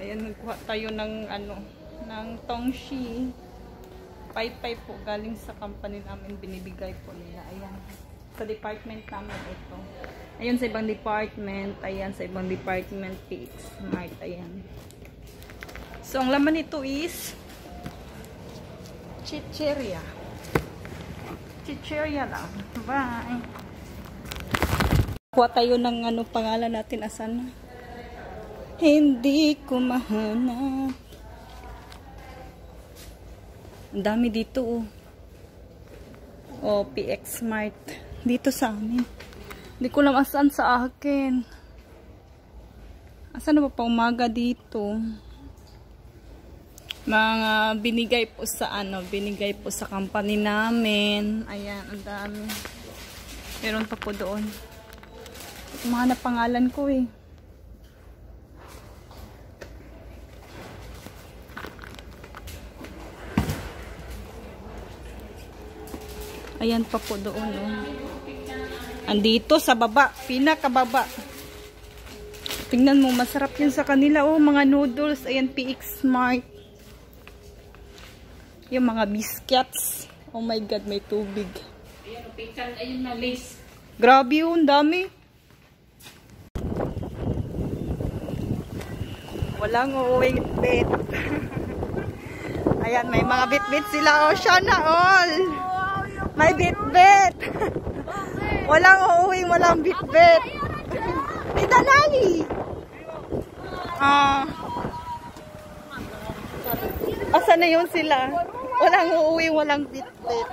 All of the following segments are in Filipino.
Ayan, nagkuha tayo ng ano, ng tongshi. Paypay po, galing sa company namin, binibigay po nila. Ayan, sa department namin ito. Ayan sa ibang department, ayan sa ibang department, PX Smart, ayan. So, ang laman nito is chicheria. Chicheria lang. Bye! Kuha tayo ng ano, pangalan natin, asan na? Hindi ko mahanap. Ang dami dito, oh. Oh, PX Smart. Dito sa amin. Hindi ko alam asan sa akin. Asan na pa umaga dito? Mga binigay po sa ano, binigay po sa company namin. Ayan, ang dami. Meron pa po doon. Mahanap pangalan ko eh. Ayan pa po doon, oh. Andito sa baba, pinakababa. Tingnan mo, masarap yun sa kanila, oh, mga noodles. Ayan, PX Smart. Yung mga biscuits. Oh my God, may tubig. Ayan, pikan, ayun na lace. Grabe yun, dami. Walang uuwing bit. Ayan, may mga bit-bit sila. Oh, sana all. May bit-bit. Walang uuwing, walang bit-bit. Ito nani. Asa na yun sila? Walang uuwing, walang bit-bit.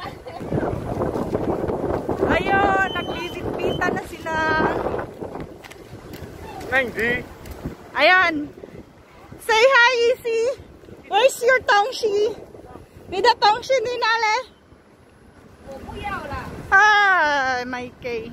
Ayun, nagbibit-bita na sila. Mandy. Ayan. Say hi, Isi. Where's your tongshi? Nida tongshi ni nale? Hi, Mikey.